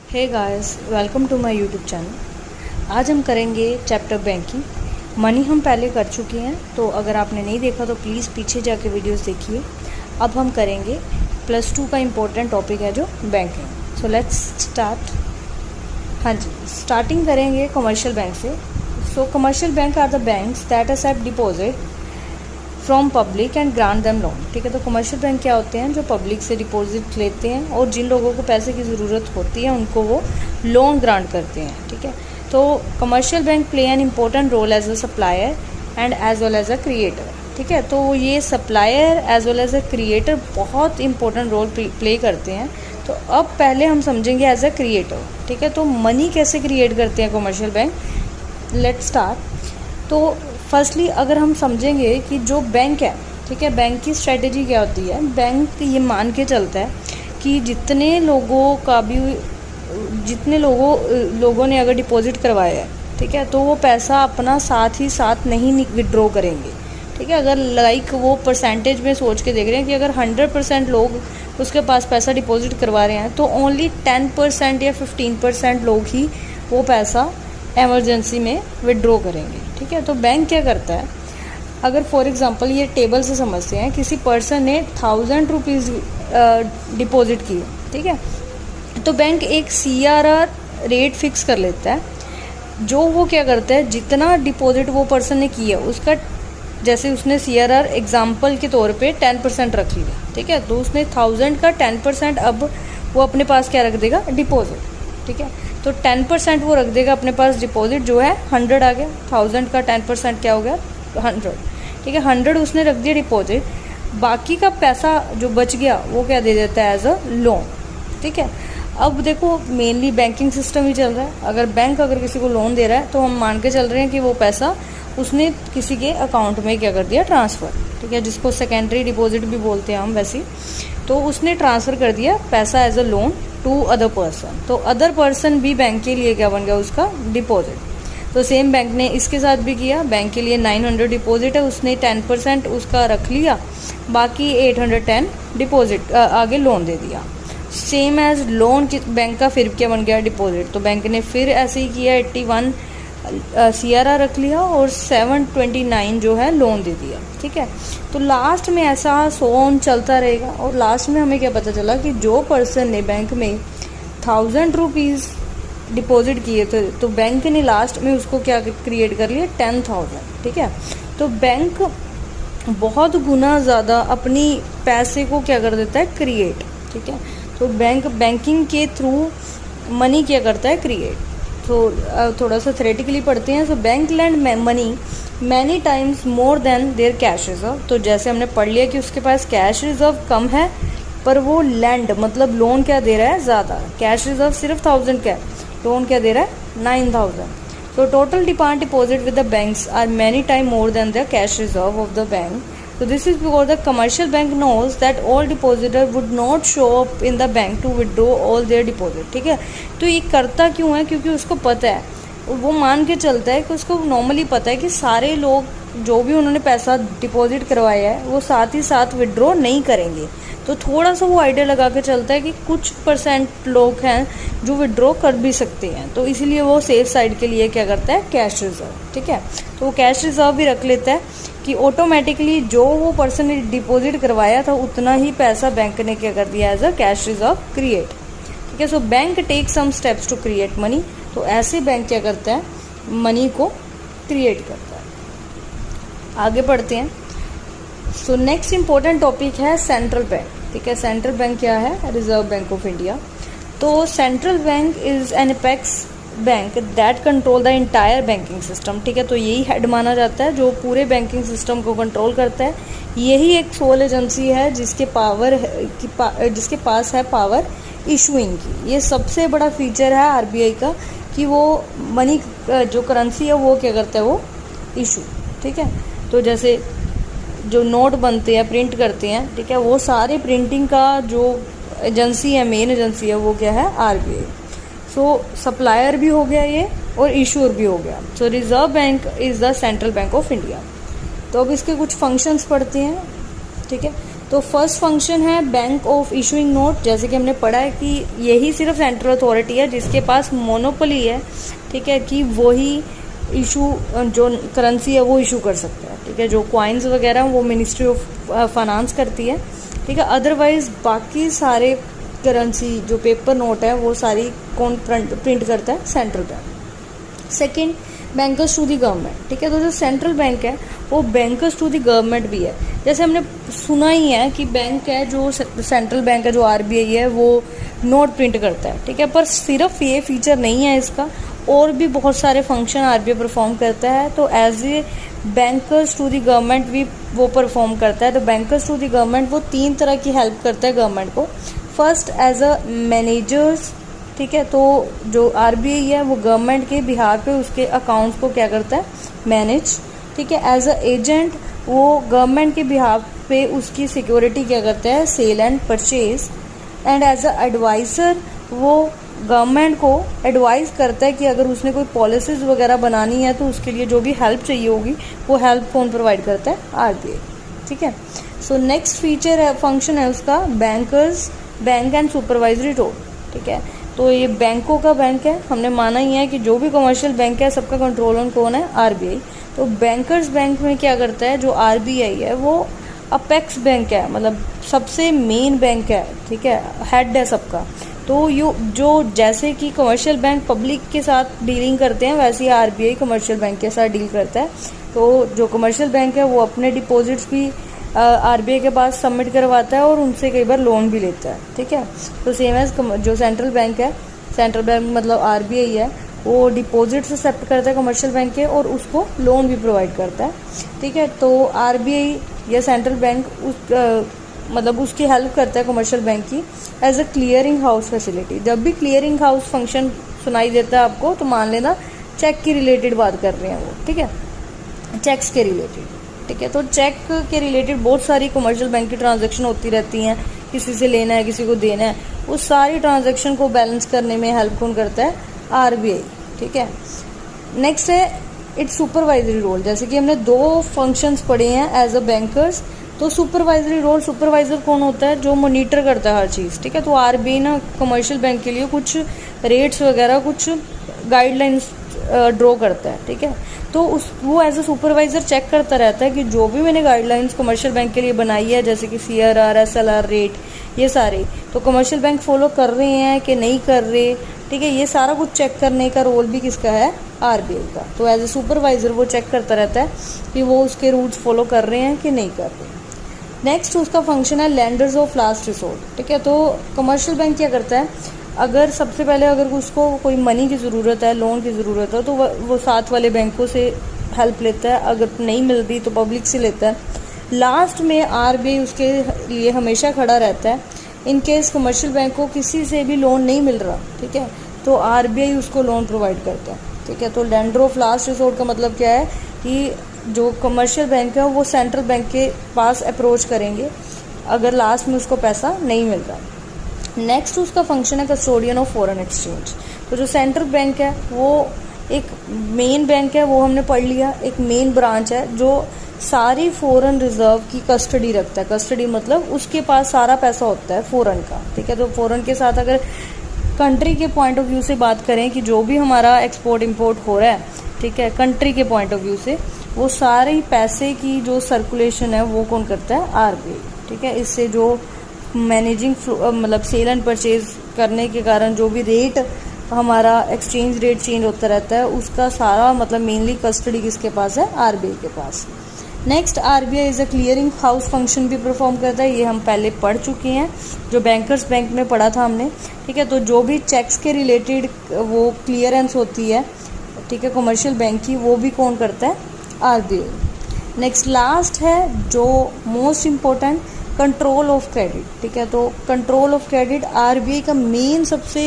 Hey guys, welcome to my YouTube channel. आज हम करेंगे चैप्टर बैंकिंग। मनी हम पहले कर चुके हैं, तो अगर आपने नहीं देखा तो प्लीज़ पीछे जाके वीडियोस देखिए। अब हम करेंगे +2 का इम्पोर्टेंट टॉपिक है जो बैंकिंग। So let's start. हाँ जी, स्टार्टिंग करेंगे कमर्शियल बैंक से। So commercial bank are the banks that accept deposit from public and grant them loan. ठीक है, तो कमर्शियल बैंक क्या होते हैं? जो पब्लिक से डिपॉजिट लेते हैं और जिन लोगों को पैसे की ज़रूरत होती है उनको वो लोन ग्रांट करते हैं। ठीक है, तो commercial bank play an important role as a supplier and as well as a creator. ठीक है, तो ये supplier as well as a creator बहुत इंपॉर्टेंट रोल प्ले करते हैं। तो अब पहले हम समझेंगे एज अ क्रिएटर। ठीक है, तो मनी कैसे क्रिएट करते हैं कमर्शियल बैंक। Let's start. तो फर्स्टली अगर हम समझेंगे कि जो बैंक है, ठीक है, बैंक की स्ट्रेटेजी क्या होती है। बैंक ये मान के चलता है कि जितने लोगों ने अगर डिपॉजिट करवाया है, ठीक है, तो वो पैसा अपना साथ ही साथ नहीं विड्रॉ करेंगे। ठीक है, अगर लाइक वो परसेंटेज में सोच के देख रहे हैं कि अगर 100% लोग उसके पास पैसा डिपॉजिट करवा रहे हैं तो ओनली 10% या 15% लोग ही वो पैसा एमरजेंसी में विड्रॉ करेंगे। ठीक है, तो बैंक क्या करता है, अगर फॉर एग्जांपल ये टेबल से समझते हैं, किसी पर्सन ने 1000 रुपीज़ डिपॉजिट किए, ठीक है, तो बैंक एक CRR रेट फिक्स कर लेता है। जो वो क्या करता है, जितना डिपॉजिट वो पर्सन ने किया उसका, जैसे उसने CRR एग्जाम्पल के तौर पे 10% रख लिया। ठीक है, तो उसने 1000 का 10% अब वो अपने पास क्या रख देगा, डिपॉजिट। ठीक है, तो 10% वो रख देगा अपने पास डिपॉजिट, जो है 100 आ गया। 1000 का 10% क्या हो गया, 100। ठीक है, 100 उसने रख दिया डिपॉजिट, बाकी का पैसा जो बच गया वो क्या दे देता है, एज अ लोन। ठीक है, अब देखो मेनली बैंकिंग सिस्टम ही चल रहा है। अगर किसी को लोन दे रहा है तो हम मान के चल रहे हैं कि वो पैसा उसने किसी के अकाउंट में क्या कर दिया, ट्रांसफ़र। ठीक है, जिसको सेकेंडरी डिपॉजिट भी बोलते हैं हम वैसे। तो उसने ट्रांसफ़र कर दिया पैसा as a loan to other person. तो अदर पर्सन भी बैंक के लिए क्या बन गया, उसका डिपॉजिट। तो सेम बैंक ने इसके साथ भी किया। बैंक के लिए 900 डिपॉजिट है, उसने 10% उसका रख लिया, बाकी 810 डिपॉजिट आगे लोन दे दिया। सेम एज लोन बैंक का फिर क्या बन गया, डिपॉजिट। तो बैंक ने फिर ऐसे ही किया, 81 CRR रख लिया और 729 जो है लोन दे दिया। ठीक है, तो लास्ट में ऐसा सोन चलता रहेगा और लास्ट में हमें क्या पता चला कि जो पर्सन ने बैंक में 1000 रुपीज़ डिपॉजिट किए थे, तो बैंक ने लास्ट में उसको क्या क्रिएट कर लिया, 10,000। ठीक है, तो बैंक बहुत गुना ज़्यादा अपनी पैसे को क्या कर देता है, क्रिएट। ठीक है, तो बैंकिंग के थ्रू मनी क्या करता है, क्रिएट। तो थोड़ा सा थ्योरेटिकली पढ़ते हैं। So bank lend money many times more than their cash reserve. तो जैसे हमने पढ़ लिया कि उसके पास कैश रिजर्व कम है, पर वो लैंड मतलब लोन क्या दे रहा है, ज़्यादा। कैश रिजर्व सिर्फ 1000 का है, लोन क्या दे रहा है, 9000। तो total deposit with the banks are many time more than the cash reserve of the bank. So this is because the commercial bank knows that all depositor would not show up in the bank to withdraw all their deposit. ठीक है, तो ये करता क्यों है, क्योंकि उसको पता है, वो मान के चलता है कि उसको नॉर्मली पता है कि सारे लोग जो भी उन्होंने पैसा डिपॉजिट करवाया है वो साथ ही साथ विड्रॉ नहीं करेंगे। तो थोड़ा सा वो आइडिया लगा के चलता है कि कुछ % लोग हैं जो विड्रॉ कर भी सकते हैं, तो इसीलिए वो सेफ साइड के लिए क्या करता है, कैश रिजर्व। ठीक है, तो वो कैश रिजर्व भी रख लेता है कि ऑटोमेटिकली जो वो पर्सन ने डिपॉजिट करवाया था उतना ही पैसा बैंक ने क्या कर दिया, as a cash reserve create. ठीक है, so bank take some steps to create money. तो ऐसे बैंक क्या करता है, मनी को क्रिएट करता है। आगे बढ़ते हैं। सो नेक्स्ट इंपॉर्टेंट टॉपिक है सेंट्रल बैंक। ठीक है, सेंट्रल बैंक क्या है, रिजर्व बैंक ऑफ इंडिया। तो central bank is an apex bank that control the entire banking system. ठीक है, तो यही हेड माना जाता है जो पूरे बैंकिंग सिस्टम को कंट्रोल करता है। यही एक सोल एजेंसी है जिसके पास है पावर इशूइंग की। ये सबसे बड़ा फीचर है RBI का कि वो मनी जो करेंसी है वो क्या करता है, वो इशू। ठीक है, तो जैसे जो नोट बनते हैं, प्रिंट करते हैं, ठीक है, वो सारे प्रिंटिंग का जो एजेंसी है, मेन एजेंसी है, वो क्या है, RBI। सो सप्लायर भी हो गया ये और इशूर भी हो गया। So reserve bank is the central bank of India. तो अब इसके कुछ फंक्शंस पढ़ते हैं। ठीक है, तो फर्स्ट फंक्शन है बैंक ऑफ इशूइंग नोट, जैसे कि हमने पढ़ा है कि यही सिर्फ सेंट्रल अथॉरिटी है जिसके पास मोनोपोली है, ठीक है, कि वही इशू जो करेंसी है वो इशू कर सकता है, ठीक है। जो कॉइन्स वगैरह वो मिनिस्ट्री ऑफ फाइनेंस करती है, ठीक है। अदरवाइज बाकी सारे करेंसी जो पेपर नोट है वो सारी कौन प्रिंट करता है? Central bank. Second, bankers to the government, ठीक है। तो जो सेंट्रल बैंक है वो बैंकर्स टू दी गवर्नमेंट भी है। जैसे हमने सुना ही है कि बैंक है जो सेंट्रल बैंक है जो आरबीआई है वो नोट प्रिंट करता है, ठीक है, पर सिर्फ ये फीचर नहीं है इसका, और भी बहुत सारे फंक्शन आरबीआई परफॉर्म करता है। तो as a bankers to the government भी वो परफॉर्म करता है। तो बैंकर्स टू दी गवर्नमेंट वो 3 तरह की हेल्प करता है गवर्नमेंट को। फर्स्ट, एज अ मैनेजर्स, ठीक है। तो जो आरबीआई है वो गवर्नमेंट के बिहार पे उसके अकाउंट्स को क्या करता है? मैनेज, ठीक है। एज अ एजेंट वो गवर्नमेंट के बिहार पे उसकी सिक्योरिटी क्या करता है? Cell and purchase. And as a adviser वो गवर्नमेंट को एडवाइस करता है कि अगर उसने कोई पॉलिसीज वगैरह बनानी है तो उसके लिए जो भी हेल्प चाहिए होगी वो हेल्प कौन प्रोवाइड करता है? आरबीआई, ठीक है। सो नेक्स्ट फीचर है, फंक्शन है उसका bankers bank and supervisory role, ठीक है। तो ये बैंकों का बैंक है, हमने माना ही है कि जो भी कमर्शियल बैंक है सबका कंट्रोल ऑन कौन है? आरबीआई। तो बैंकर्स बैंक में क्या करता है? जो आरबीआई है वो अपेक्स बैंक है, मतलब सबसे मेन बैंक है, ठीक है, हेड है सबका। तो यो जो जैसे कि कमर्शियल बैंक पब्लिक के साथ डीलिंग करते हैं वैसे ही आरबीआई कमर्शियल बैंक के साथ डील करता है। तो जो कमर्शियल बैंक है वो अपने डिपॉजिट्स भी आरबीआई के पास सबमिट करवाता है और उनसे कई बार लोन भी लेता है, ठीक है। तो सेम एज जो सेंट्रल बैंक है, सेंट्रल बैंक मतलब आरबीआई है, वो डिपॉजिट्स एक्सेप्ट करता है कमर्शियल बैंक के और उसको लोन भी प्रोवाइड करता है, ठीक है। तो आरबीआई या सेंट्रल बैंक मतलब उसकी हेल्प करता है कमर्शियल बैंक की as a clearing house facility. जब भी क्लियरिंग हाउस फंक्शन सुनाई देता है आपको तो मान लेना चेक की रिलेटेड बात कर रहे हैं वो, ठीक है, चेक्स के रिलेटेड, ठीक है। तो चेक के रिलेटेड बहुत सारी कमर्शियल बैंक की ट्रांजैक्शन होती रहती हैं, किसी से लेना है किसी को देना है, उस सारी ट्रांजैक्शन को बैलेंस करने में हेल्प कौन करता है? आरबीआई, ठीक है। नेक्स्ट है इट्स सुपरवाइजरी रोल, जैसे कि हमने 2 फंक्शंस पढ़े हैं एज अ बैंकर्स। तो सुपरवाइजरी रोल, सुपरवाइजर कौन होता है? जो मॉनिटर करता है हर चीज़, ठीक है। तो आरबीआई ना कमर्शियल बैंक के लिए कुछ रेट्स वगैरह कुछ गाइडलाइंस ड्रॉ करता है, ठीक है। तो वो एज अ सुपरवाइजर चेक करता रहता है कि जो भी मैंने गाइडलाइंस कमर्शियल बैंक के लिए बनाई है, जैसे कि सीआरआर, एसएलआर रेट, ये सारे तो कमर्शियल बैंक फॉलो कर रहे हैं कि नहीं कर रहे, ठीक है। ये सारा कुछ चेक करने का रोल भी किसका है? आरबीआई का। तो एज ए सुपरवाइजर वो चेक करता रहता है कि वो उसके रूल्स फॉलो कर रहे हैं कि नहीं कर रहे। नेक्स्ट उसका फंक्शन है लेंडर्स ऑफ लास्ट रिसोर्ट, ठीक है। तो कमर्शियल बैंक क्या करता है? अगर सबसे पहले अगर उसको कोई मनी की ज़रूरत है, लोन की ज़रूरत है, तो वो साथ वाले बैंकों से हेल्प लेता है, अगर नहीं मिल रही तो पब्लिक से लेता है। लास्ट में आरबीआई उसके लिए हमेशा खड़ा रहता है। इन केस कमर्शियल बैंक को किसी से भी लोन नहीं मिल रहा, ठीक है, तो आरबीआई उसको लोन प्रोवाइड करता है, ठीक है। तो लेंडर ऑफ लास्ट रिसोर्ट का मतलब क्या है कि जो कमर्शियल बैंक है वो सेंट्रल बैंक के पास अप्रोच करेंगे अगर लास्ट में उसको पैसा नहीं मिल रहा। नेक्स्ट उसका फंक्शन है कस्टोडियन ऑफ फॉरेन एक्सचेंज। तो जो सेंट्रल बैंक है वो एक मेन बैंक है, वो हमने पढ़ लिया, एक मेन ब्रांच है जो सारी फॉरेन रिजर्व की कस्टडी रखता है। कस्टडी मतलब उसके पास सारा पैसा होता है फॉरेन का, ठीक है। तो फॉरेन के साथ अगर कंट्री के पॉइंट ऑफ व्यू से बात करें कि जो भी हमारा एक्सपोर्ट इंपोर्ट हो रहा है, ठीक है, कंट्री के पॉइंट ऑफ व्यू से वो सारे पैसे की जो सर्कुलेशन है वो कौन करता है? आरबीआई, ठीक है। इससे जो मैनेजिंग मतलब सेल एंड परचेज करने के कारण जो भी रेट हमारा एक्सचेंज रेट चेंज होता रहता है उसका सारा मतलब मेनली कस्टडी किसके पास है? आरबीआई के पास। Next RBI is a clearing house function भी परफॉर्म करता है, ये हम पहले पढ़ चुके हैं, जो बैंकर्स बैंक में पढ़ा था हमने, ठीक है। तो जो भी चेक्स के रिलेटेड वो क्लियरेंस होती है, ठीक है, कमर्शियल बैंक की, वो भी कौन करता है? आरबीआई। नेक्स्ट लास्ट है जो most important, control of credit, ठीक है। तो कंट्रोल ऑफ क्रेडिट आरबीआई का मेन सबसे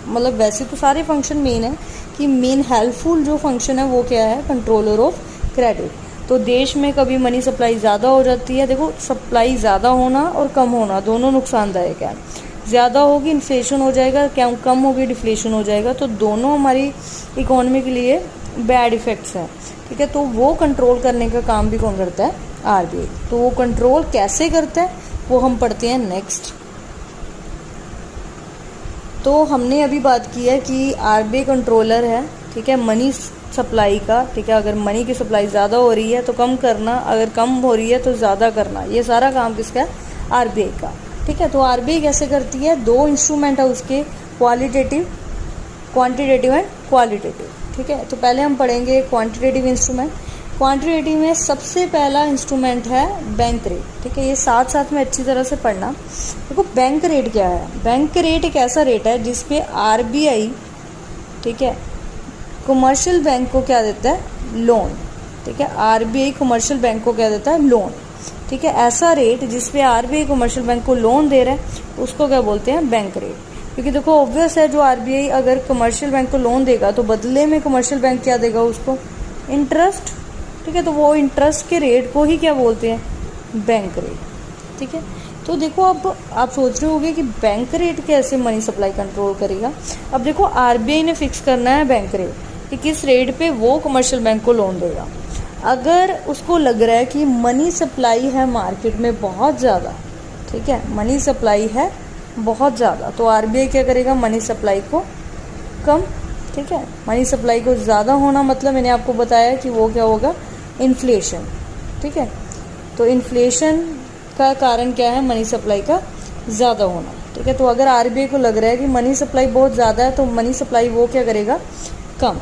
मतलब वैसे तो सारे फंक्शन मेन है कि मेन हेल्पफुल जो फंक्शन है वो क्या है? Controller of credit. तो देश में कभी मनी सप्लाई ज़्यादा हो जाती है, देखो सप्लाई ज़्यादा होना और कम होना दोनों नुकसानदायक है। ज़्यादा होगी इन्फ्लेशन हो जाएगा, क्या कम होगी डिफ्लेशन हो जाएगा, तो दोनों हमारी इकोनॉमी के लिए बैड इफ़ेक्ट्स हैं, ठीक है। तो वो कंट्रोल करने का काम भी कौन करता है? आरबीआई। तो वो कंट्रोल कैसे करता है वो हम पढ़ते हैं नेक्स्ट। तो हमने अभी बात की है कि आरबीआई कंट्रोलर है, ठीक है, मनी सप्लाई का, ठीक है। अगर मनी की सप्लाई ज़्यादा हो रही है तो कम करना, अगर कम हो रही है तो ज़्यादा करना, ये सारा काम किसका है? आरबीआई का, ठीक है। तो आरबीआई कैसे करती है? दो इंस्ट्रूमेंट है उसके, क्वालिटेटिव, क्वांटिटेटिव एंड क्वालिटेटिव, ठीक है। तो पहले हम पढ़ेंगे क्वांटिटेटिव इंस्ट्रूमेंट। क्वांटिटेटिव में सबसे पहला इंस्ट्रूमेंट है बैंक रेट, ठीक है। ये साथ साथ में अच्छी तरह से पढ़ना। देखो बैंक रेट क्या है? बैंक रेट एक ऐसा रेट है जिसपे आरबीआई, ठीक है, कमर्शियल बैंक को क्या देता है? लोन, ठीक है। आरबीआई कमर्शियल बैंक को क्या देता है? लोन, ठीक है। ऐसा रेट जिसपे आरबीआई कमर्शियल बैंक को लोन दे रहा है उसको क्या बोलते हैं? Bank rate. क्योंकि देखो ऑब्वियस है, जो आरबीआई अगर कमर्शियल बैंक को लोन देगा तो बदले में कमर्शियल बैंक क्या देगा उसको? इंटरेस्ट, ठीक है। तो वो इंटरेस्ट के रेट को ही क्या बोलते हैं? बैंक रेट, ठीक है। तो देखो अब आप सोच रहे होंगे कि बैंक रेट कैसे मनी सप्लाई कंट्रोल करेगा। अब देखो आरबीआई ने फिक्स करना है बैंक रेट कि किस रेट पे वो कमर्शियल बैंक को लोन देगा। अगर उसको लग रहा है कि मनी सप्लाई है मार्केट में बहुत ज़्यादा, ठीक है, मनी सप्लाई है बहुत ज़्यादा, तो आरबीआई क्या करेगा? मनी सप्लाई को कम, ठीक है। मनी सप्लाई को ज़्यादा होना मतलब मैंने आपको बताया कि वो क्या होगा? इन्फ्लेशन, ठीक है। तो इन्फ्लेशन का कारण क्या है? मनी सप्लाई का ज़्यादा होना, ठीक है। तो अगर आरबीआई को लग रहा है कि मनी सप्लाई बहुत ज़्यादा है तो मनी सप्लाई वो क्या करेगा? कम।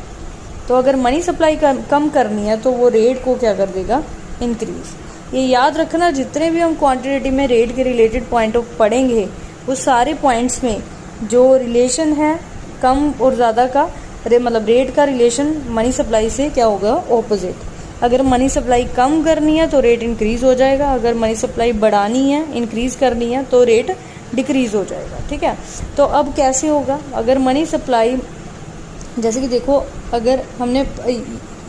तो अगर मनी सप्लाई कम करनी है तो वो रेट को क्या कर देगा? इंक्रीज। ये याद रखना, जितने भी हम क्वांटिटेटिव में रेट के रिलेटेड पॉइंट पढ़ेंगे वो सारे पॉइंट्स में जो रिलेशन है कम और ज़्यादा का, मतलब रेट का रिलेशन मनी सप्लाई से क्या होगा? ऑपोजिट। अगर मनी सप्लाई कम करनी है तो रेट इंक्रीज हो जाएगा, अगर मनी सप्लाई बढ़ानी है, इंक्रीज करनी है तो रेट डिक्रीज हो जाएगा, ठीक है। तो अब कैसे होगा? अगर मनी सप्लाई, जैसे कि देखो अगर हमने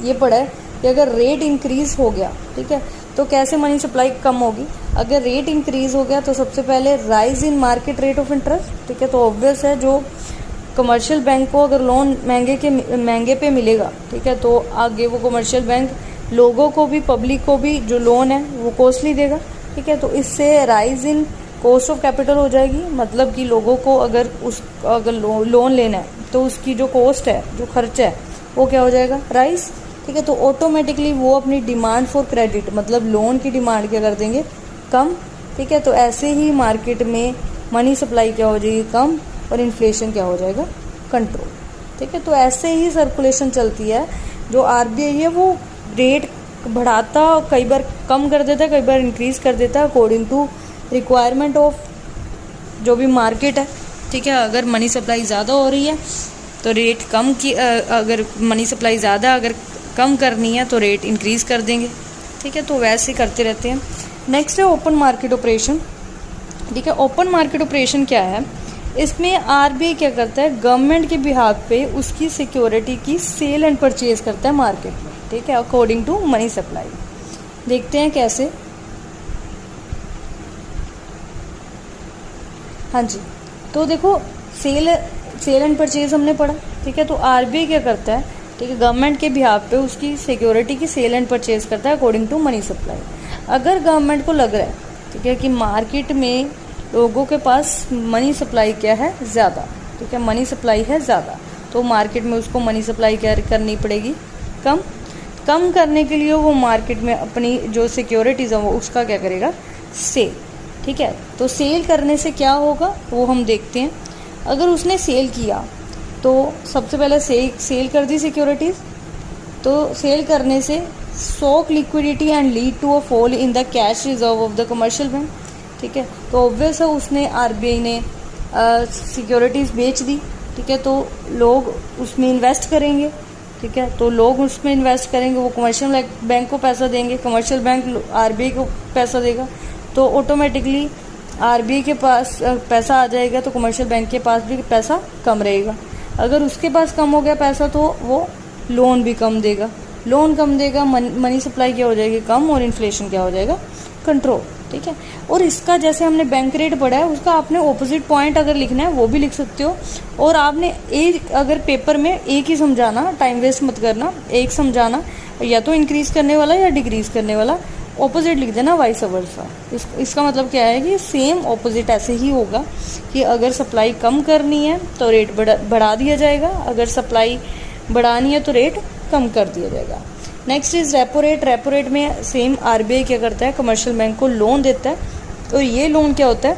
ये पढ़ा है कि अगर रेट इंक्रीज हो गया, ठीक है, तो कैसे मनी सप्लाई कम होगी? अगर रेट इंक्रीज हो गया तो सबसे पहले rise in market rate of interest, ठीक है। तो ऑब्वियस है, जो कमर्शियल बैंक को अगर लोन महंगे पे मिलेगा, ठीक है, तो आगे वो कमर्शियल बैंक लोगों को भी, पब्लिक को भी जो लोन है वो कॉस्टली देगा, ठीक है। तो इससे rise in cost of capital हो जाएगी, मतलब कि लोगों को अगर लोन लेना है तो उसकी जो कॉस्ट है, जो खर्चा है, वो क्या हो जाएगा? राइज, ठीक है। तो ऑटोमेटिकली वो अपनी डिमांड फॉर क्रेडिट, मतलब लोन की डिमांड क्या कर देंगे? कम, ठीक है। तो ऐसे ही मार्केट में मनी सप्लाई क्या हो जाएगी? कम, और इन्फ्लेशन क्या हो जाएगा? कंट्रोल, ठीक है। तो ऐसे ही सर्कुलेशन चलती है। जो आरबीआई है वो रेट बढ़ाता, कई बार कम कर देता है, कई बार इंक्रीज कर देता है अकॉर्डिंग टू रिक्वायरमेंट ऑफ जो भी मार्केट है, ठीक है। अगर मनी सप्लाई ज़्यादा हो रही है तो रेट कम की, अगर मनी सप्लाई ज़्यादा अगर कम करनी है तो रेट इंक्रीज़ कर देंगे, ठीक है। तो वैसे करते रहते हैं। नेक्स्ट है ओपन मार्केट ऑपरेशन, ठीक है। ओपन मार्केट ऑपरेशन क्या है? इसमें आरबीआई क्या करता है? गवर्नमेंट के बिहाफ पे उसकी सिक्योरिटी की सेल एंड परचेज करता है मार्केट में, ठीक है, अकॉर्डिंग टू मनी सप्लाई। देखते हैं कैसे। हाँ जी, तो देखो सेल एंड परचेज हमने पढ़ा, ठीक है। तो आरबीआई क्या करता है? ठीक है, गवर्नमेंट के बिहाफ पे उसकी सिक्योरिटी की सेल एंड परचेज करता है अकॉर्डिंग टू मनी सप्लाई। अगर गवर्नमेंट को लग रहा है, ठीक है, कि मार्केट में लोगों के पास मनी सप्लाई क्या है? ज़्यादा, ठीक है, मनी सप्लाई है ज़्यादा, तो मार्केट में उसको मनी सप्लाई क्या करनी पड़ेगी? कम करने के लिए वो मार्केट में अपनी जो सिक्योरिटीज़ है वो उसका क्या करेगा? सेल, ठीक है। तो सेल करने से क्या होगा वो हम देखते हैं। अगर उसने सेल किया तो सबसे पहले सेल कर दी सिक्योरिटीज़, तो सेल करने से stock liquidity and lead to a fall in the cash reserve of the commercial bank, ठीक है। तो ऑब्वियस है उसने, आरबीआई ने सिक्योरिटीज़ बेच दी, ठीक है, तो लोग उसमें इन्वेस्ट करेंगे, ठीक है। तो लोग उसमें इन्वेस्ट करेंगे, वो कमर्शियल बैंक को पैसा देंगे, कमर्शियल बैंक आरबीआई को पैसा देगा, तो ऑटोमेटिकली आरबीआई के पास पैसा आ जाएगा, तो कमर्शियल बैंक के पास भी पैसा कम रहेगा। अगर उसके पास कम हो गया पैसा तो वो लोन भी कम देगा, मनी सप्लाई क्या हो जाएगी? कम, और इन्फ्लेशन क्या हो जाएगा? कंट्रोल, ठीक है। और इसका जैसे हमने बैंक रेट पढ़ा है उसका आपने ऑपोजिट पॉइंट अगर लिखना है वो भी लिख सकते हो, और आपने एक अगर पेपर में एक ही समझाना, टाइम वेस्ट मत करना, एक समझाना, या तो इंक्रीज करने वाला या डिक्रीज करने वाला, ऑपोजिट लिख देना वाइस वर्सा। इसका मतलब क्या है कि सेम ऑपोजिट ऐसे ही होगा कि अगर सप्लाई कम करनी है तो रेट बढ़ा दिया जाएगा, अगर सप्लाई बढ़ानी है तो रेट कम कर दिया जाएगा। Next is repo rate. Repo rate में सेम आरबीआई क्या करता है, कमर्शियल बैंक को लोन देता है, तो ये लोन क्या होता है,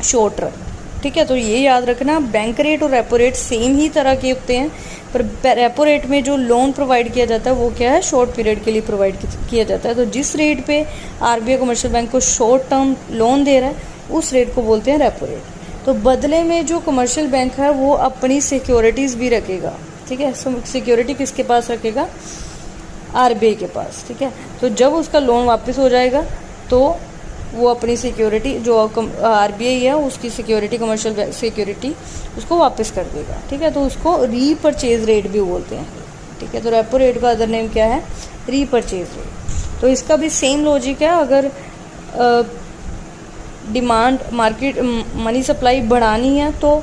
शॉर्ट रन। ठीक है, तो ये याद रखना, बैंक रेट और रेपो रेट सेम ही तरह के होते हैं, पर रेपो रेट में जो लोन प्रोवाइड किया जाता है वो क्या है, शॉर्ट पीरियड के लिए प्रोवाइड किया जाता है। तो जिस रेट पे आरबीआई कमर्शियल बैंक को शॉर्ट टर्म लोन दे रहा है उस रेट को बोलते हैं रेपो रेट। तो बदले में जो कमर्शियल बैंक है वो अपनी सिक्योरिटीज़ भी रखेगा। ठीक है, सिक्योरिटी किसके पास रखेगा, आरबीआई के पास। ठीक है, तो जब उसका लोन वापस हो जाएगा तो वो अपनी सिक्योरिटी जो आरबीआई है उसकी सिक्योरिटी, कमर्शियल सिक्योरिटी उसको वापस कर देगा। ठीक है, तो उसको रीपरचेज रेट भी बोलते हैं। ठीक है, तो रेपो रेट का अदर नेम क्या है, रीपरचेज रेट। तो इसका भी सेम लॉजिक है, अगर डिमांड मार्केट मनी सप्लाई बढ़ानी है तो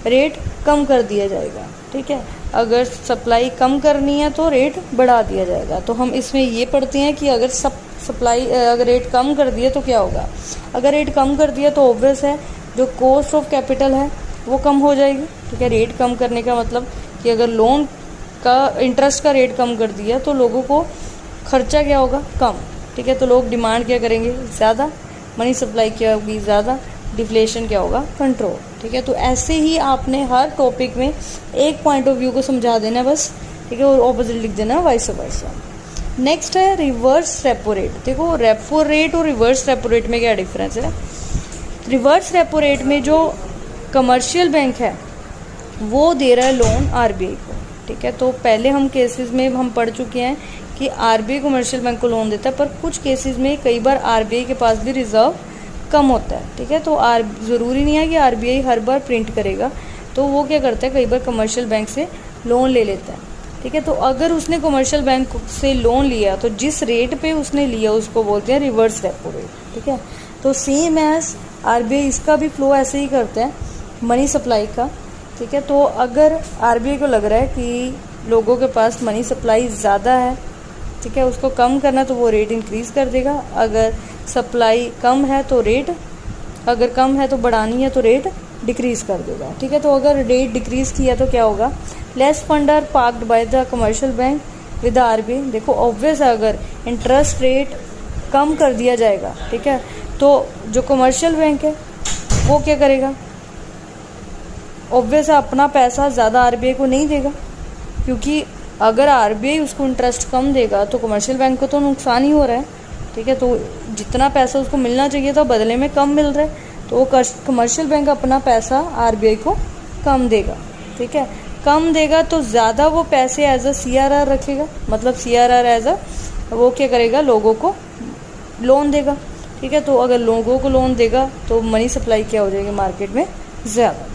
रेट कम कर दिया जाएगा। ठीक है, अगर सप्लाई कम करनी है तो रेट बढ़ा दिया जाएगा। तो हम इसमें ये पढ़ते हैं कि अगर अगर रेट कम कर दिया तो क्या होगा, अगर रेट कम कर दिया तो ऑब्वियस है जो कॉस्ट ऑफ कैपिटल है वो कम हो जाएगी। ठीक है, रेट कम करने का मतलब कि अगर लोन का इंटरेस्ट का रेट कम कर दिया तो लोगों को खर्चा क्या होगा, कम। ठीक है, तो लोग डिमांड क्या करेंगे, ज़्यादा, मनी सप्लाई क्या होगी, ज़्यादा, डिफ्लेशन क्या होगा, कंट्रोल। ठीक है, तो ऐसे ही आपने हर टॉपिक में एक पॉइंट ऑफ व्यू को समझा देना बस। ठीक है, और ऑपोजिट लिख देना वाइस वर्सा। नेक्स्ट है रिवर्स रेपो रेट। देखो रेपो रेट और रिवर्स रेपो रेट में क्या डिफरेंस है। रिवर्स रेपो रेट में जो कमर्शियल बैंक है वो दे रहा है लोन आरबीआई को। ठीक है, तो पहले हम केसेस में हम पढ़ चुके हैं कि आरबीआई कमर्शियल बैंक को लोन देता है, पर कुछ केसेस में कई बार आरबीआई के पास भी रिजर्व कम होता है। ठीक है, तो ज़रूरी नहीं है कि आरबीआई हर बार प्रिंट करेगा, तो वो क्या करता है, कई बार कमर्शियल बैंक से लोन ले लेता है। ठीक है, तो अगर उसने कमर्शियल बैंक से लोन लिया तो जिस रेट पे उसने लिया उसको बोलते हैं रिवर्स रेपो रेट। ठीक है, तो सेम एज आरबीआई इसका भी फ्लो ऐसे ही करता है मनी सप्लाई का। ठीक है, तो अगर आरबीआई को लग रहा है कि लोगों के पास मनी सप्लाई ज़्यादा है, ठीक है, उसको कम करना तो वो रेट इंक्रीज़ कर देगा। अगर सप्लाई कम है तो रेट, अगर कम है तो बढ़ानी है तो रेट डिक्रीज़ कर देगा। ठीक है, तो अगर रेट डिक्रीज़ किया तो क्या होगा, less fund are parked by the commercial bank with RBI. देखो ऑब्वियस है, अगर इंटरेस्ट रेट कम कर दिया जाएगा, ठीक है, तो जो कमर्शियल बैंक है वो क्या करेगा, ऑब्वियस है अपना पैसा ज़्यादा आरबीआई को नहीं देगा, क्योंकि अगर आरबीआई उसको इंटरेस्ट कम देगा तो कमर्शियल बैंक को तो नुकसान ही हो रहा है। ठीक है, तो जितना पैसा उसको मिलना चाहिए था बदले में कम मिल रहा है, तो वो कमर्शियल बैंक अपना पैसा आरबीआई को कम देगा। ठीक है, कम देगा तो ज़्यादा वो पैसे एज अ सीआरआर रखेगा, मतलब सीआरआर एज अ वो क्या करेगा, लोगों को लोन देगा। ठीक है, तो अगर लोगों को लोन देगा तो मनी सप्लाई क्या हो जाएगी मार्केट में, ज़्यादा।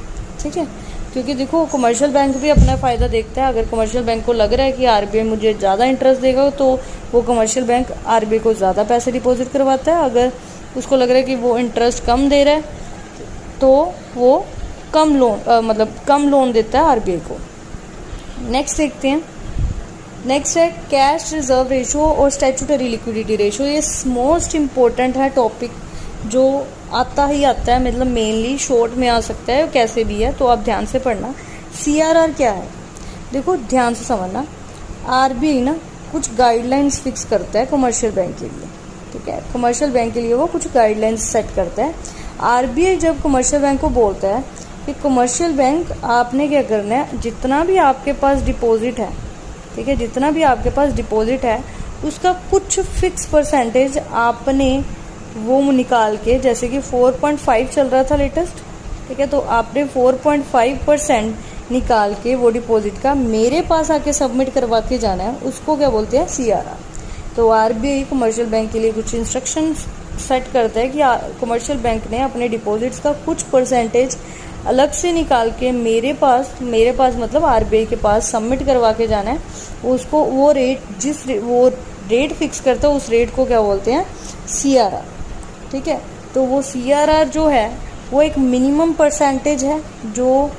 ठीक है, क्योंकि देखो कमर्शियल बैंक भी अपना फ़ायदा देखता है। अगर कमर्शियल बैंक को लग रहा है कि आरबीआई मुझे ज़्यादा इंटरेस्ट देगा तो वो कमर्शियल बैंक आरबीआई को ज़्यादा पैसे डिपॉजिट करवाता है। अगर उसको लग रहा है कि वो इंटरेस्ट कम दे रहा है तो वो कम लोन देता है आरबीआई को। नेक्स्ट देखते हैं, नेक्स्ट है कैश रिजर्व रेशो और स्टैट्यूटरी लिक्विडिटी रेशो। ये मोस्ट इम्पोर्टेंट है टॉपिक, जो आता ही आता है, मतलब मेनली शॉर्ट में आ सकता है, कैसे भी है, तो आप ध्यान से पढ़ना। सीआरआर क्या है, देखो ध्यान से समझना। आरबीआई ना कुछ गाइडलाइंस फिक्स करता है कमर्शियल बैंक के लिए। ठीक है, कमर्शियल बैंक के लिए वो कुछ गाइडलाइंस सेट करता है। आरबीआई जब कमर्शियल बैंक को बोलता है कि कमर्शियल बैंक आपने क्या करना है, जितना भी आपके पास डिपॉजिट है, ठीक है, जितना भी आपके पास डिपॉजिट है उसका कुछ फिक्स परसेंटेज आपने वो निकाल के, जैसे कि 4.5 चल रहा था लेटेस्ट, ठीक है, तो आपने 4.5% निकाल के वो डिपॉजिट का मेरे पास आके सबमिट करवा के जाना है, उसको क्या बोलते हैं, सीआरआर। तो आरबीआई कमर्शियल बैंक के लिए कुछ इंस्ट्रक्शन सेट करता है कि कमर्शियल बैंक ने अपने डिपॉजिट्स का कुछ परसेंटेज अलग से निकाल के मेरे पास मतलब आरबीआई के पास सबमिट करवा के जाना है। उसको वो रेट फिक्स करता है, उस रेट को क्या बोलते हैं, सीआरआर। ठीक है, तो वो सीआरआर जो है वो एक मिनिमम परसेंटेज है जो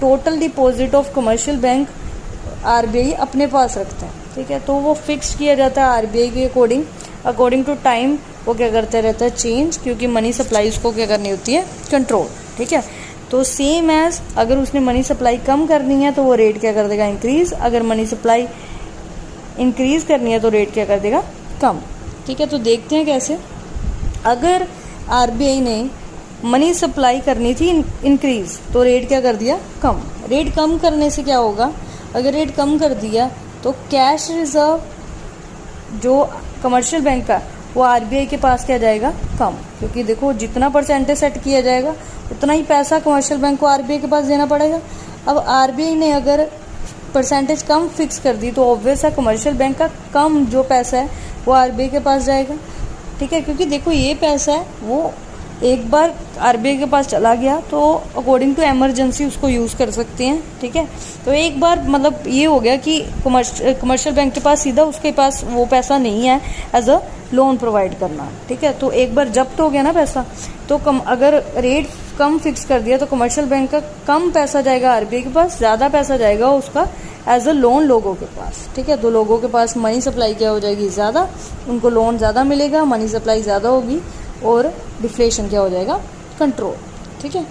total deposit of commercial bank RBI अपने पास रखता है। ठीक है, तो वो फिक्स किया जाता है आरबीआई के अकॉर्डिंग। अकॉर्डिंग टू टाइम वो क्या करता रहता है, चेंज, क्योंकि मनी सप्लाई उसको क्या करनी होती है, कंट्रोल। ठीक है, तो सेम एज अगर उसने मनी सप्लाई कम करनी है तो वो रेट क्या कर देगा, इंक्रीज। अगर मनी सप्लाई इंक्रीज करनी है तो रेट क्या कर देगा, कम। ठीक है, तो देखते हैं कैसे। अगर आरबीआई ने मनी सप्लाई करनी थी इंक्रीज तो रेट क्या कर दिया, कम। रेट कम करने से क्या होगा, अगर रेट कम कर दिया तो कैश रिजर्व जो कमर्शियल बैंक का वो आरबीआई के पास क्या जाएगा, कम, क्योंकि देखो जितना परसेंटेज सेट किया जाएगा उतना ही पैसा कमर्शियल बैंक को आरबीआई के पास देना पड़ेगा। अब आरबीआई ने अगर परसेंटेज कम फिक्स कर दी तो ऑब्वियस है कमर्शियल बैंक का कम जो पैसा है वो आरबीआई के पास जाएगा। ठीक है, क्योंकि देखो ये पैसा है वो एक बार आरबीआई के पास चला गया तो अकॉर्डिंग टू इमरजेंसी उसको यूज़ कर सकते हैं। ठीक है, तो एक बार मतलब ये हो गया कि कमर्शियल बैंक के पास सीधा उसके पास वो पैसा नहीं है एज अ लोन प्रोवाइड करना। ठीक है, तो एक बार जब्त हो गया ना पैसा, तो अगर रेट कम फिक्स कर दिया तो कमर्शियल बैंक का कम पैसा जाएगा आरबीआई के पास, ज़्यादा पैसा जाएगा उसका एज अ लोन लोगों के पास। ठीक है, तो लोगों के पास मनी सप्लाई क्या हो जाएगी, ज़्यादा, उनको लोन ज़्यादा मिलेगा, मनी सप्लाई ज़्यादा होगी और डिफ्लेशन क्या हो जाएगा, कंट्रोल। ठीक है,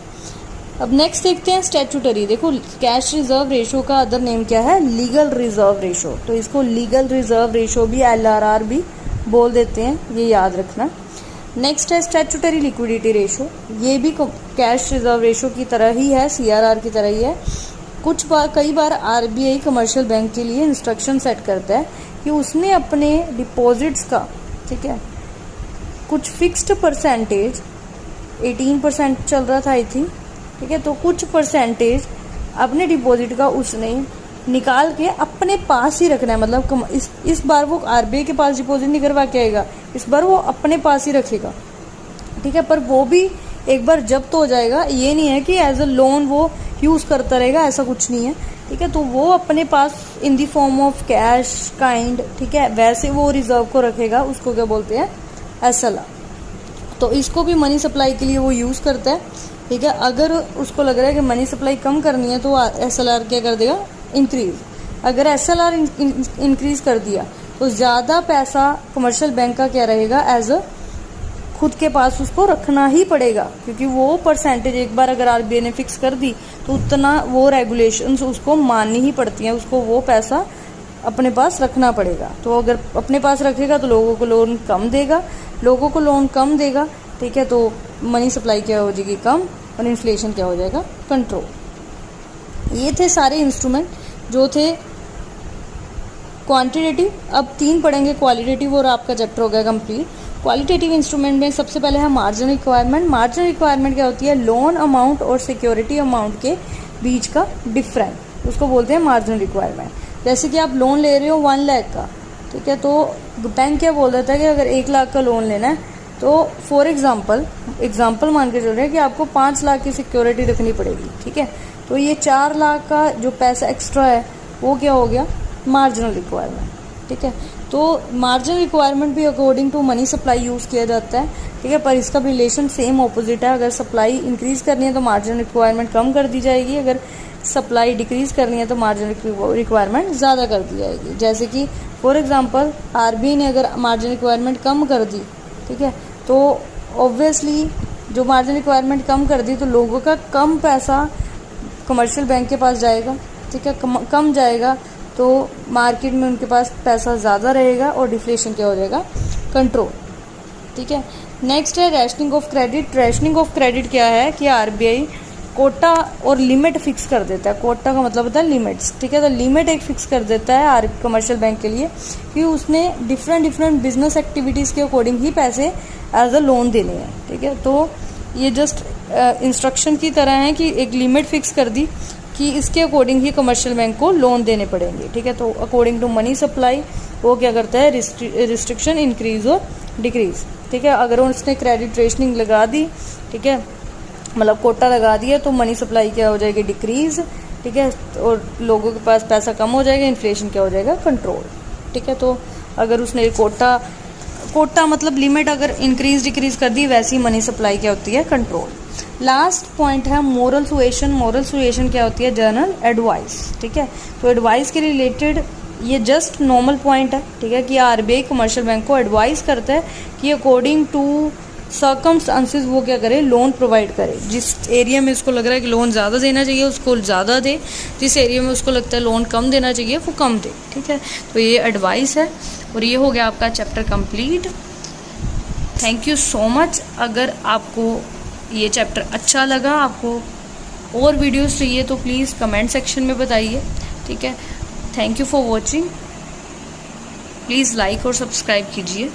अब नेक्स्ट देखते हैं स्टैट्यूटरी। देखो कैश रिजर्व रेशो का अदर नेम क्या है, लीगल रिजर्व रेशो, तो इसको लीगल रिजर्व रेशो भी LRR भी बोल देते हैं, ये याद रखना। नेक्स्ट है स्टैट्यूटरी लिक्विडिटी रेशो, ये भी कैश रिजर्व रेशो की तरह ही है, CRR की तरह ही है। कई बार आरबीआई कमर्शियल बैंक के लिए इंस्ट्रक्शन सेट करता है कि उसने अपने डिपॉजिट्स का, ठीक है, कुछ फिक्स्ड परसेंटेज 18% चल रहा था आई थिंक। ठीक है, तो कुछ परसेंटेज अपने डिपॉजिट का उसने निकाल के अपने पास ही रखना है, मतलब इस बार वो आरबीआई के पास डिपॉजिट नहीं करवा के आएगा, इस बार वो अपने पास ही रखेगा। ठीक है, पर वो भी एक बार जब्त हो जाएगा, ये नहीं है कि एज अ लोन वो यूज़ करता रहेगा, ऐसा कुछ नहीं है। ठीक है, तो वो अपने पास in the form of cash kind, ठीक है, वैसे वो रिजर्व को रखेगा, उसको क्या बोलते हैं, SLR। तो इसको भी मनी सप्लाई के लिए वो यूज़ करता है। ठीक है, अगर उसको लग रहा है कि मनी सप्लाई कम करनी है तो SLR क्या कर देगा, इंक्रीज। अगर SLR इंक्रीज कर दिया तो ज़्यादा पैसा कमर्शियल बैंक का क्या रहेगा, एज अ खुद के पास उसको रखना ही पड़ेगा, क्योंकि वो परसेंटेज एक बार अगर आरबीआई ने फिक्स कर दी तो उतना वो रेगुलेशंस उसको माननी ही पड़ती हैं, उसको वो पैसा अपने पास रखना पड़ेगा। तो अगर अपने पास रखेगा तो लोगों को लोन कम देगा, लोगों को लोन कम देगा। ठीक है, तो मनी सप्लाई क्या हो जाएगी, कम, और इन्फ्लेशन क्या हो जाएगा, कंट्रोल। ये थे सारे इंस्ट्रूमेंट जो थे क्वांटिटेटिव। अब 3 पढ़ेंगे क्वालिटेटिव और आपका चैप्टर हो गया कंप्लीट। क्वालिटेटिव इंस्ट्रूमेंट में सबसे पहले है मार्जिन रिक्वायरमेंट। मार्जिन रिक्वायरमेंट क्या होती है, लोन अमाउंट और सिक्योरिटी अमाउंट के बीच का डिफरेंस, उसको बोलते हैं मार्जिन रिक्वायरमेंट। जैसे कि आप लोन ले रहे हो 1 लाख का, ठीक है, तो बैंक क्या बोल देता है कि अगर 1 लाख का लोन लेना है तो फॉर एग्जाम्पल मान के चल रहे हैं कि आपको 5 लाख की सिक्योरिटी रखनी पड़ेगी। ठीक है, तो ये 4 लाख का जो पैसा एक्स्ट्रा है वो क्या हो गया, मार्जिनल रिक्वायरमेंट। ठीक है, तो मार्जिनल रिक्वायरमेंट भी according to money supply use किया जाता है। ठीक है, पर इसका भी रिलेशन सेम ऑपोजिट है। अगर सप्लाई इंक्रीज करनी है तो मार्जिनल रिक्वायरमेंट कम कर दी जाएगी, अगर सप्लाई डिक्रीज करनी है तो मार्जिनल रिक्वायरमेंट ज़्यादा कर दी जाएगी। जैसे कि फॉर एग्जांपल आरबीआई ने अगर मार्जिन रिक्वायरमेंट कम कर दी, ठीक है, तो ऑब्वियसली जो मार्जिन रिक्वायरमेंट कम कर दी तो लोगों का कम पैसा कमर्शियल बैंक के पास जाएगा। ठीक है, कम जाएगा तो मार्केट में उनके पास पैसा ज़्यादा रहेगा और डिफ्लेशन क्या हो जाएगा, कंट्रोल। ठीक है, नेक्स्ट है rationing of credit. Rationing of credit क्या है कि आरबीआई कोटा और लिमिट फिक्स कर देता है। कोटा का मतलब होता है लिमिट्स। ठीक है, तो लिमिट एक फिक्स कर देता है कमर्शियल बैंक के लिए कि उसने डिफरेंट बिजनेस एक्टिविटीज़ के अकॉर्डिंग ही पैसे एज अ लोन देने हैं। ठीक है, तो ये जस्ट इंस्ट्रक्शन की तरह है कि एक लिमिट फिक्स कर दी कि इसके अकॉर्डिंग ही कमर्शियल बैंक को लोन देने पड़ेंगे। ठीक है, तो अकॉर्डिंग टू मनी सप्लाई वो क्या करता है, रिस्ट्रिक्शन इंक्रीज और डिक्रीज। ठीक है, अगर उसने क्रेडिट रेशनिंग लगा दी, ठीक है, मतलब कोटा लगा दिया, तो मनी सप्लाई क्या हो जाएगी, डिक्रीज। ठीक है, और लोगों के पास पैसा कम हो जाएगा, इन्फ्लेशन क्या हो जाएगा, कंट्रोल। ठीक है, तो अगर उसने कोटा मतलब लिमिट अगर इंक्रीज डिक्रीज कर दी, वैसी मनी सप्लाई क्या होती है, कंट्रोल। लास्ट पॉइंट है मोरल सुएशन। मोरल सुएशन क्या होती है, जर्नल एडवाइस। ठीक है, तो एडवाइस के रिलेटेड ये जस्ट नॉर्मल पॉइंट है, ठीक है, कि आरबीआई कमर्शियल बैंक को एडवाइस करता है कि अकॉर्डिंग टू सर्कमस्टांसिस वो क्या करे, लोन प्रोवाइड करे। जिस एरिया में उसको लग रहा है कि लोन ज़्यादा देना चाहिए उसको ज़्यादा दे, जिस एरिया में उसको लगता है लोन कम देना चाहिए वो कम दे, ठीक है। तो ये एडवाइस है और ये हो गया आपका chapter complete. Thank you so much. अगर आपको ये चैप्टर अच्छा लगा, आपको और वीडियोस चाहिए तो प्लीज़ कमेंट सेक्शन में बताइए, ठीक है। Thank you for watching. Please like और सब्सक्राइब कीजिए।